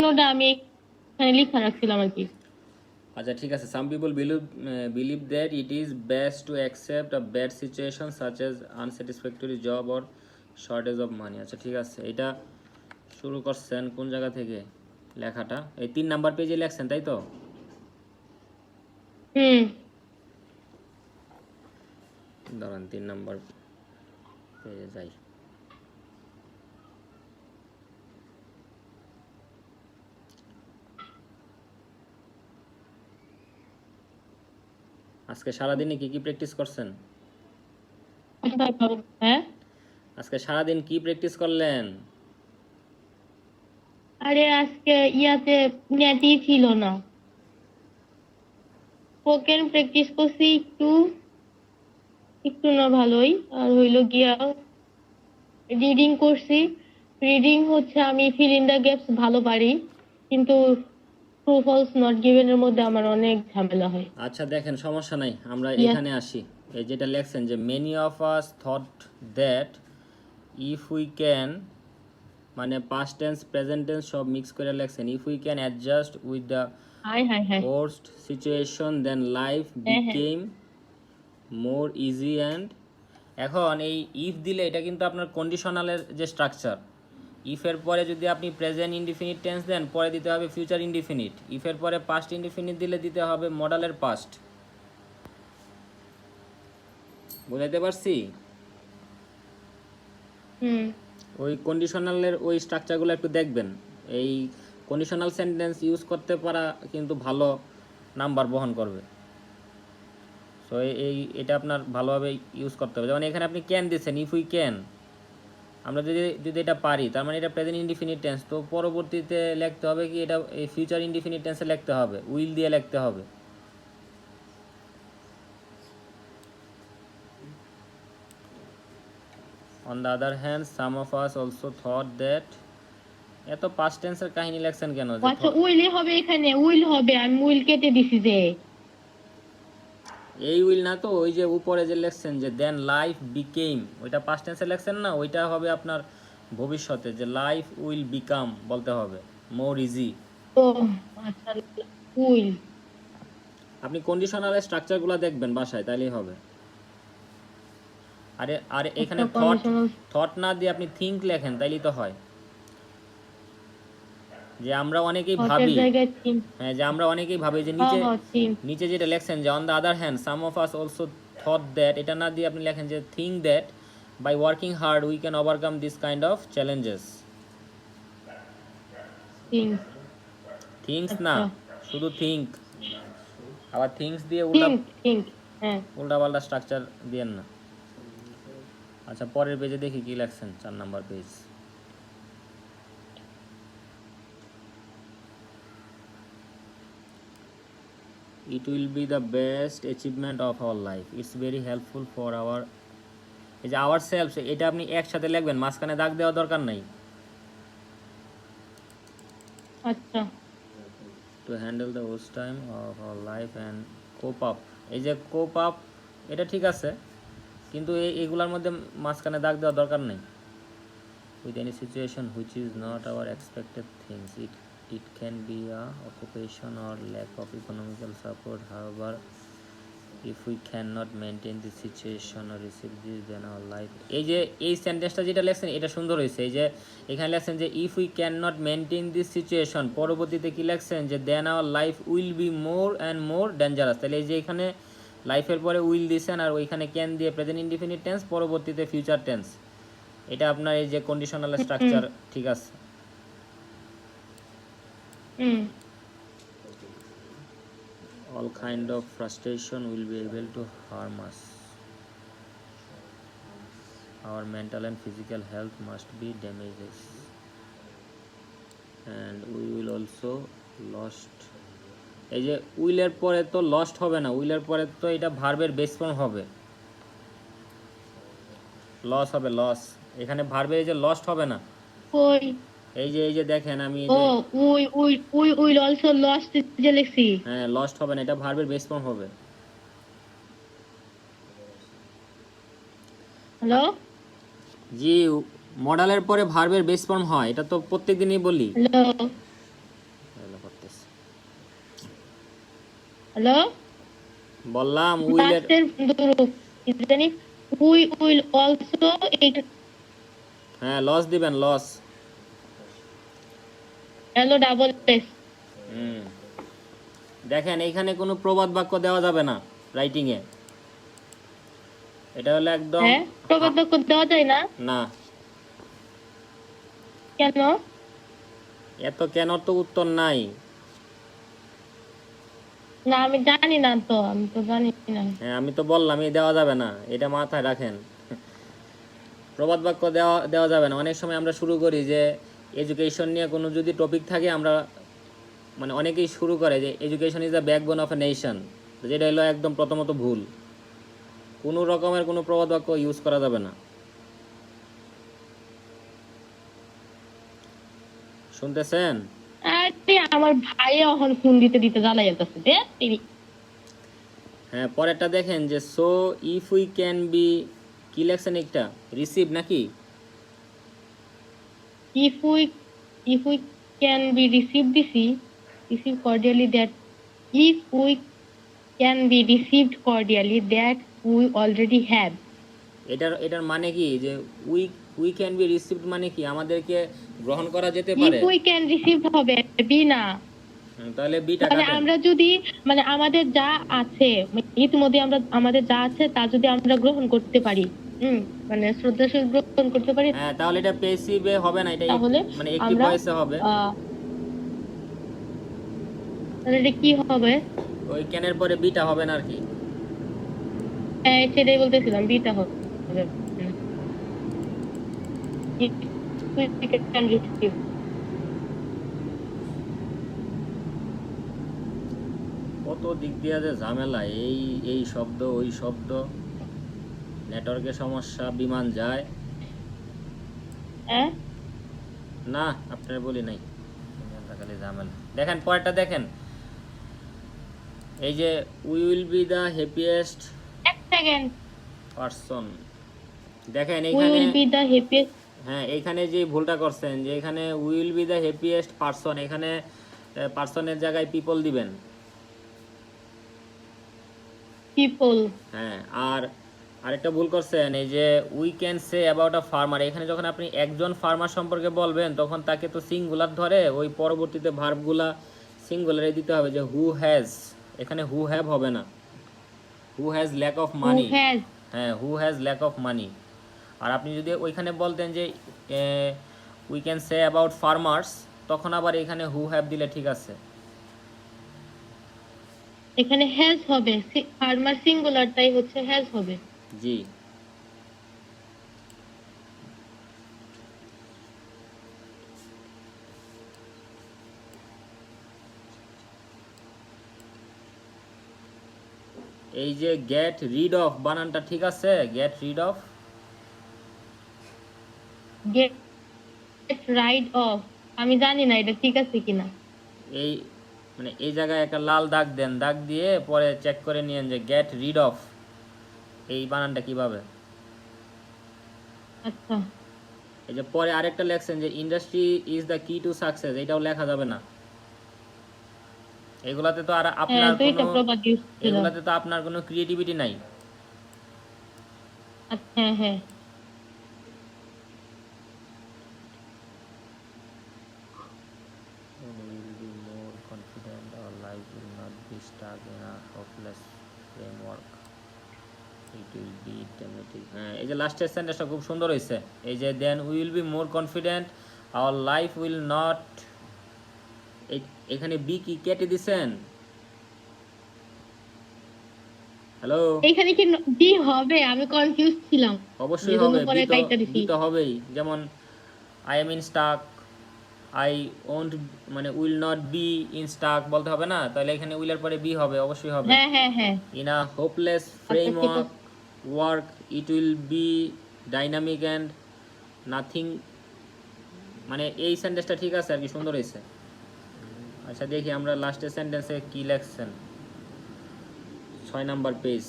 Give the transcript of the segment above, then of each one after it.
নোটা আমি এখানে লিখা রাখছিলাম আর কি। আচ্ছা ঠিক আছে, some people believe that it is best to accept a bad situation such as আনস্যাটিসফ্যাক্টরি job or shortage of money. আচ্ছা ঠিক আছে, এটা শুরু করছেন কোন জায়গা থেকে লেখাটা? এই 3 নাম্বার পেজে লেখছেন তাই তো? দাঁড়ান 3 নাম্বার পেজে যাই। আজকে সারাদিনে কি কি প্র্যাকটিস করছেন? হ্যাঁ, আজকে সারাদিন কি প্র্যাকটিস করলেন? আরে আজকে ইয়াতে নেটই ছিল না, স্পোকেন প্র্যাকটিস করছি একটু একটু না ভালোই। আর হইলো গিয়া রিডিং করছি। রিডিং হচ্ছে আমি ফিল ইন দ্য গ্যাপস ভালো পারি, কিন্তু ট্রু ফলস নট গিভেন এর মধ্যে আমার অনেক ঝামেলা হয়। আচ্ছা দেখেন, সমস্যা নাই, আমরা এখানে আসি। এই যেটা লেখছেন যে many of us thought that if we can, মানে পাস্ট টেন্স প্রেজেন্ট টেন্স সব মিক্স করে লেখছেন, if we can adjust with the worst situation then life became more easy and এখন এই ইফ দিলে এটা কিন্তু আপনার কন্ডিশনালের যে স্ট্রাকচার। ইফের পরে যদি আপনি প্রেজেন্ট ইনডিফিনিট টেন্স দেন, পরে দিতে হবে ফিউচার ইনডিফিনিট। ইফের পরে পাস্ট ইনডিফিনিট দিলে দিতে হবে মডেলের পাস্ট। বুঝাইতে পারছি? ওই কন্ডিশনালের ওই স্ট্রাকচারগুলো একটু দেখবেন। এই কন্ডিশনাল সেন্টেন্স ইউজ করতে পারা কিন্তু ভালো নাম্বার বহন করবে। সো এটা আপনার ভালোভাবে ইউজ করতে হবে। যেমন এখানে আপনি ক্যান দিচ্ছেন, ইফ উই ক্যান, আমরা যদি এটা পারি, তার মানে এটা প্রেজেন্ট ইনডিফিনিট টেন্স। তো পরবর্তীতে লিখতে হবে কি, এটা এই ফিউচার ইনডিফিনিট টেন্সে লিখতে হবে, উইল দিয়ে লিখতে হবে। On the other hand some of us also thought that, এত পাস্ট টেন্সের কাহিনী লেখছেন কেন? আচ্ছা উইল হবে, এখানে উইল হবে, আমি উইল কেটে দিছি। যে এই উইল না তো, ওই যে উপরে যে লেখছেন যে দেন লাইফ বিকেম, ওইটা পাস্ট টেন্সে লেখছেন না, ওইটা হবে আপনার ভবিষ্যতে, যে লাইফ উইল বিকাম বলতে হবে, মোর ইজি। ও আচ্ছা, উইল। আপনি কন্ডিশনালের স্ট্রাকচারগুলো দেখবেন বাসায়, তাইলেই হবে। আরে এখানে থট না দিয়ে আপনি থিঙ্ক লেখেন, তাইলেই তো হয়। যে আমরা অনেকেই ভাবি, হ্যাঁ, যে আমরা অনেকেই ভাবি যে নিচে যেটা লেখছেন যে on the other hand some of us also thought that, এটা না দিয়ে আপনি লেখেন যে think that by working hard we can overcome this kind of challenges. Things না, শুধু থিঙ্ক। আবার থিংস দিয়ে উল্টা পাল্টা স্ট্রাকচার দিয়েন না। আচ্ছা পরের পেজে দেখি কি লেখছেন, 4 number page. It will be the best achievement of our life. It's very helpful for our, এই যে ourselves, এটা আপনি একসাথে লিখবেন, মাঝখানে দাগ দেওয়ার দরকার নাই। আচ্ছা, to handle the worst time of our life and cope up, এই যে cope up এটা ঠিক আছে, কিন্তু এইগুলোর মধ্যে মাঝখানে দাগ দেওয়ার দরকার নেই। with any situation which is not our expected things, it can be a occupation or lack of economical support. However, if we cannot maintain this situation or receive this, then our life, এই যে এই সেন্টেন্সটা যেটা লেখছেন এটা সুন্দর হয়েছে। এই যে এখানে লেখছেন যে if we cannot maintain this situation, পরবর্তীতে কি লেখছেন যে then our life will be more and more dangerous। তাহলে এই যে এখানে লাইফের পরে উইল দিয়েছেন, আর ওইখানে ক্যান দিয়ে প্রেজেন্ট ইনডিফিনিট টেন্স, পরবর্তীতে ফিউচার টেন্স। এটা আপনার এই যে কন্ডিশনাল স্ট্রাকচার ঠিক আছে। All kind of frustration will be able to harm us. Our mental and physical health must be damages, and we will also lost, এই যে উইলের পরে তো লস্ট হবে না, উইলের পরে তো এটা ভার্বের বেস ফর্ম হবে, লস হবে, লস। এখানে ভার্বের এই যে লস্ট হবে না, এই যে দেখেন আমি উইল অলসো লস্ট যে লিখছি, হ্যাঁ লস্ট হবে না, এটা ভার্বের বেস ফর্ম হবে। হ্যালো জি, মডেলের পরে ভার্বের বেস ফর্ম হয়, এটা তো প্রত্যেকদিনই বলি। হ্যালো হ্যালো, বললাম উইলের, লাস্টের রূপ কি জানি, উই উইল অলসো, এটা হ্যাঁ লস দিবেন, লস। Hello double S. হুম, দেখেন এইখানে কোনো প্রবাদ বাক্য দেওয়া যাবে না রাইটিং এ, এটা হলো একদম হ্যাঁ, প্রবাদ বাক্য দেওয়া যায় না না। কেন? এত কেন তো উত্তর নাই। না আমি জানি না তো, আমি তো জানি না। হ্যাঁ আমি তো বললামই দেওয়া যাবে না, এটা মাথায় রাখেন। প্রবাদ বাক্য দেওয়া দেওয়া যাবে না। অনেক সময় আমরা শুরু করি যে এডুকেশন নিয়ে কোনো যদি টপিক থাকে, আমরা মানে অনেকেই শুরু করে যে education is the backbone of a nation, যেটা হলো একদম প্রথমত ভুল। কোনো রকমের কোনো প্রবাদ বাক্য ইউজ করা যাবে না। শুনতেছেন? আরে আমার ভাই এখন ফোন দিতে দিতে জ্বালাই যাচ্ছে দে তিনি। হ্যাঁ পরেরটা দেখেন যে so if we can be, কি লেখছেন একটা রিসিভ নাকি? if we if we can be received receive cordially, that if we can be received cordially, that we already have. এটার মানে কি যে we we can be received মানে কি আমাদেরকে গ্রহণ করা যেতে পারে। if we can receive হবে বি না, তাহলে বিটা মানে কাটেন। আমরা যদি মানে আমাদের যা আছে, মানে ইতিমধ্যে আমরা আমাদের যা আছে তা যদি আমরা গ্রহণ করতে পারি, মানে শ্রদ্ধাশীল গ্রহণ করতে পারি, হ্যাঁ তাহলে এটা প্যাসিভে হবে না, এটা তাহলে মানে একটি আমরা ভয়েসে হবে। তাহলে এটা কি হবে? ওই ক্যানের পরে বিটা হবে না আর কি। হ্যাঁ সেটাই বলতেছিলাম, বিটা হবে। If we can receive. কত দিক দিয়ে যে ঝামেলা, এই এই শব্দ ওই শব্দ, নেটওয়ার্কের সমস্যা, বিমান যায় হ্যাঁ না, আপনার বলি নাই, খালি ঝামেলা। দেখেন পরেরটা দেখেন, এই যে we will B the happiest এক সেকেন্ড, পারসন। দেখেন we এইখানে, will be the happiest হ্যাঁ এইখানে যে ভুলটা করছেন যে এখানে will be the happiest person, এখানে পারসনের জায়গায় পিপল দিবেন। people. হ্যাঁ আর আরেকটা ভুল করছেন, এই যে we can say about a farmer, এখানে যখন আপনি একজন ফার্মার সম্পর্কে বলবেন তখন তাকে তো সিঙ্গুলার ধরে, ওই পরবর্তীতে ভার্বগুলা সিঙ্গুলারে দিতে হবে, যে হু হ্যাজ, এখানে হু হ্যাভ হবে না, who has lack of Who money. has? হ্যাঁ who has lack of money. আর আপনি যদি ওইখানে বলতেন যে we can say about farmers, তখন আবার এখানে হু হ্যাভ দিলে ঠিক আছে। এখানে has হবে, ফার্মার সিঙ্গুলারটাই হচ্ছে has হবে। জি এই যে গেট রিড অফ বানানটা ঠিক আছে? Get rid of, get rid of, আমি জানি না এটা ঠিক আছে কিনা। এই মানে এই জায়গায় একটা লাল দাগ দেন, দাগ দিয়ে পরে চেক করে নিয়েন যে গেট রিড অফ এই বানানটা কিভাবে। আচ্ছা এই যে পরে আরেকটা লেখছেন যে ইন্ডাস্ট্রি ইজ দ্য কি টু সাকসেস, এটাও লেখা যাবে না। এগুলাতে তো আর হ্যাঁ, আপনার দুইটা কোনো, প্রবাদ ইউজ ছিল। এগুলাতে তো আপনার কোনো ক্রিয়েটিভিটি নাই। আচ্ছা হ্যাঁ হ্যাঁ, will be more confident, our life will not be stuck in a hopeless framework, it will be dramatic। হ্যাঁ এই যে লাস্টের সেন্টেন্সটা খুব সুন্দর হয়েছে, এই যে then we will be more confident, our life will not, এখানে বি কি কেটে দিছেন? হ্যালো, এইখানে কি বি হবে? আমি কনফিউজ ছিলাম। অবশ্যই এজন্য হবে, পরে বি কাইটা দিছি। তো হবেই। যেমন I am in stuck, I won't মানে will not be in stuck বলতে হবে না, তাহলে এখানে উইলের পরে বি হবে, অবশ্যই হবে। হ্যাঁ হ্যাঁ হ্যাঁ, in a hopeless framework work it will be dynamic and nothing, মানে এই সেন্টেন্সটা ঠিক আছে আর কি, সুন্দর হয়েছে। আচ্ছা দেখি আমরা লাস্টের সেন্টেন্সে কি লেখছেন, 6 number page,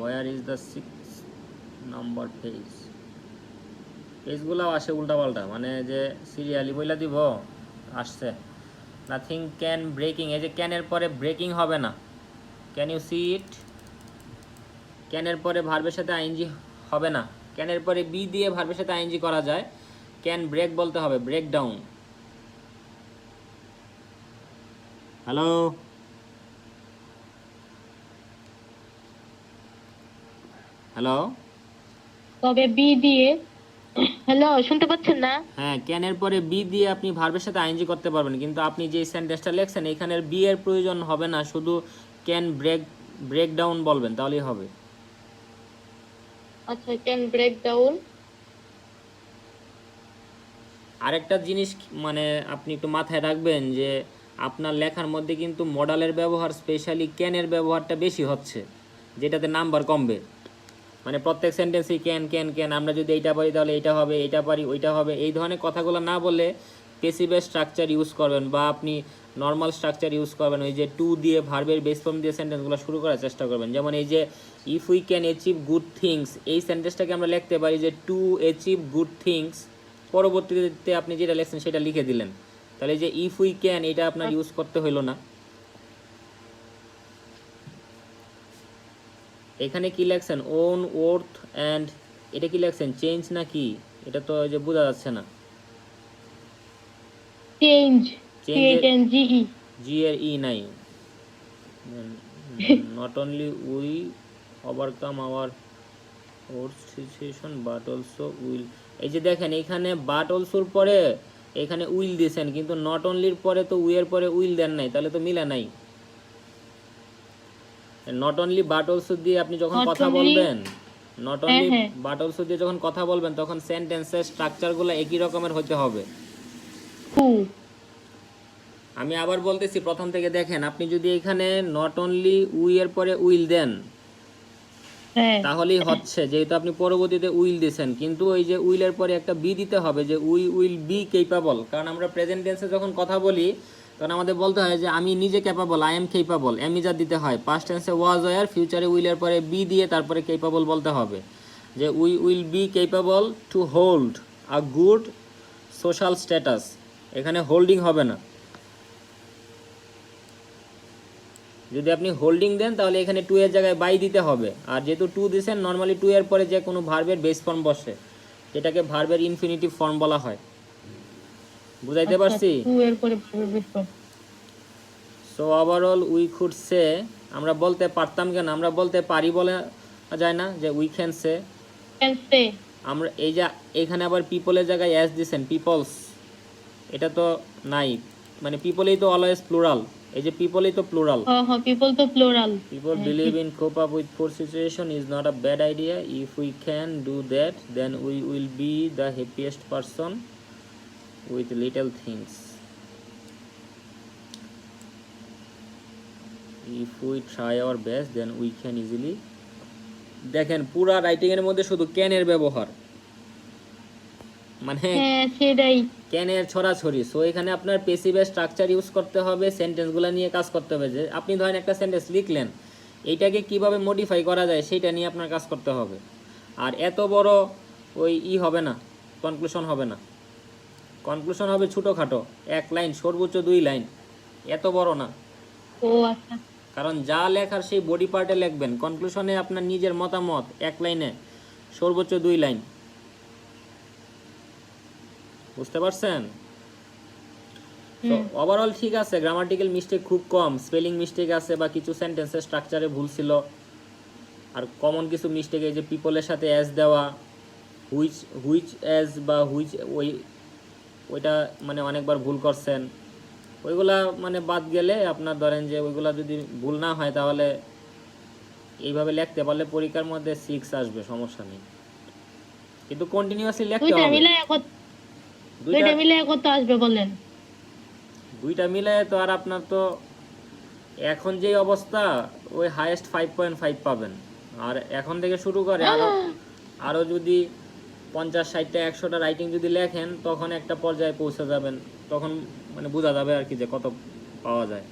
where is the 6 number page? পেজগুলো আসে উল্টাপাল্টা, মানে যে সিরিয়ালি বইলা দিব আসছে। নাথিং ক্যান ব্রেকিং, এই যে ক্যানের পরে ব্রেকিং হবে না, ক্যান ইউ সি ইট? ক্যানের পরে ভার্বের সাথে আইএনজি হবে না, ক্যানের পরে বি দিয়ে ভার্বের সাথে আইএনজি করা যায়, ক্যান ব্রেক বলতে হবে, ব্রেক ডাউন। হ্যালো হ্যালো, তবে বি দিয়ে, হ্যালো শুনতে পাচ্ছেন না? হ্যাঁ ক্যানের পরে বি দিয়ে আপনি ভার্বের সাথে আইএনজি করতে পারবেন, কিন্তু আপনি যে সেন্টেন্সটা লিখছেন এখানের বি এর প্রয়োজন হবে না, শুধু ক্যান ব্রেক ডাউন বলবেন তাহলেই হবে। আচ্ছা, ক্যান ব্রেক ডাউন। আরেকটা জিনিস মানে আপনি একটু মাথায় রাখবেন যে আপনার লেখার মধ্যে কিন্তু মডালের ব্যবহার, স্পেশালি ক্যানের ব্যবহারটা বেশি হচ্ছে, যেটাতে নাম্বার কমবে। মানে প্রত্যেক সেন্টেন্সেই ক্যান ক্যান ক্যান, আমরা যদি এইটা পারি তাহলে এইটা হবে, এইটা পারি ওইটা হবে, এই ধরনের কথাগুলো না বলে পেসিভের স্ট্রাকচার ইউজ করবেন, বা আপনি নর্মাল স্ট্রাকচার ইউজ করবেন, ওই যে টু দিয়ে ভার্বের বেস ফর্ম দিয়ে সেন্টেন্সগুলো শুরু করার চেষ্টা করবেন। যেমন এই যে if we can achieve good things, এই সেন্টেন্সটাকে আমরা লিখতে পারি যে টু অ্যাচিভ গুড থিংস, পরবর্তীতে আপনি যেটা লিখছেন সেটা লিখে দিলেন, তাহলে যে ইফ উই ক্যান এটা আপনার ইউজ করতে হইলো না। এখানে কি লেখছেন? ওন ওর্থ অ্যান্ড, এটা কি লেখছেন? চেঞ্জ না কি? এটা তো যে বোঝা যাচ্ছে না। Change, change CHNGE। জি এর ই নাই। Not only we overcome our or situation but also will, এই যে দেখেন এখানে বাট অলসোর পরে এখানে উইল দিয়েছেন, কিন্তু নট অনলির পরে তো উই এর পরে উইল দেন নাই, তাহলে তো মিলে নাই। নট অনলি বাট অলসো দিয়ে আপনি যখন Not কথা only- বলবেন, নট অনলি হ্যাঁ। বাট অলসো দিয়ে যখন কথা বলবেন তখন সেন্টেন্সের স্ট্রাকচারগুলো একই রকমের হতে হবে। হু, আমি আবার বলতেছি প্রথম থেকে দেখেন, আপনি যদি এখানে নট অনলি উই এর পরে উইল দেন হ্যাঁ তাহলেই হচ্ছে, যেহেতু আপনি পরবর্তীতে উইল দিয়েছেন, কিন্তু ওই যে উইলের পরে একটা বি দিতে হবে, যে উই উইল বি কেপাবল। কারণ আমরা প্রেজেন্ট টেন্সে যখন কথা বলি তখন আমাদের বলতে হয় যে আমি নিজে ক্যাপাবল, আই এম কেপাবল, এমিজার দিতে হয়। পাস্ট টেন্সে ওয়াজ ওয়ার, ফিউচারে উইলের পরে বি দিয়ে তারপরে কেপাবল বলতে হবে, যে we will B capable to hold a good social status. এখানে হোল্ডিং হবে না, যদি আপনি হোল্ডিং দেন তাহলে এখানে টু এর জায়গায় বাই দিতে হবে। আর যেহেতু টু দিয়েছেন, নর্মালি টু এর পরে যে কোনো ভার্বের বেস ফর্ম বসে, যেটাকে ভার্বের ইনফিনিটিভ ফর্ম বলা হয়। বুঝাইতে পারছি? হু এর পরে verb form। So overall we could সে, আমরা বলতে পারতাম কেন, আমরা বলতে পারি বলে যায় না, যে we can say. Can say। আমরা এই যে এখানে আবার পিপলের জায়গায় অ্যাস দিছেন, পিপলস, এটা তো নাই, মানে পিপলই তো অলওয়েজ প্লুরাল, এই যে পিপলই তো প্লুরাল। হ্যাঁ, people তো plural। People believe in cope up with poor situation is not a bad idea. If we can do that, then we will be the happiest person with little things. If we try our best, then we can easily. দেখেন পুরা writing এর মধ্যে শুধু can এর ব্যবহার, মানে হ্যাঁ সেটাই। ক্যানের ছড়াছড়ি। সো এখানে আপনার পেসিভের স্ট্রাকচার ইউজ করতে হবে, সেন্টেন্সগুলো নিয়ে কাজ করতে হবে। যে আপনি ধরেন একটা সেন্টেন্স লিখলেন, এইটাকে কিভাবে মডিফাই করা যায় সেটা নিয়ে আপনার কাজ করতে হবে। আর এত বড় ওই হবে না, কনক্লুশন হবে না, কনক্লুশন হবে ছোটোখাটো, এক লাইন, সর্বোচ্চ 2 লাইন, এত বড় না। ও আচ্ছা। কারণ যা লেখার সেই বডি পার্টে লিখবেন, কনক্লুশনে আপনার নিজের মতামত এক লাইনে, সর্বোচ্চ 2 লাইন। বুঝতে পারছেন? তো ওভারঅল ঠিক আছে, গ্রামাটিক্যাল মিস্টেক খুব কম, স্পেলিং মিস্টেক আছে বা কিছু সেন্টেন্সের স্ট্রাকচারে ভুল ছিল। আর কমন কিছু মিস্টেক, এই যে পিপলের সাথে অ্যাজ দেওয়া, হুইচ অ্যাজ বা হুইচ, ওইটা মানে অনেকবার ভুল করছেন। ওইগুলা মানে বাদ গেলে আপনার ধরেন যে ওইগুলা যদি ভুল না হয় তাহলে এইভাবে লিখতে পারলে পরীক্ষার মধ্যে 6 আসবে, সমস্যা নেই। কিন্তু কন্টিনিউয়াসলি লিখতে দুইটা হবে। মিলে কত আসবে বলেন? দুইটা মিলে তো আর আপনার তো এখন যে অবস্থা, ওই হাইয়েস্ট 5.5 পাবেন। আর এখন থেকে শুরু করে আরও যদি 50, 60টা, 100টা রাইটিং যদি লেখেন, তখন একটা পর্যায়ে পৌঁছে যাবেন, তখন মানে বোঝা যাবে আর কি যে কত পাওয়া যায়।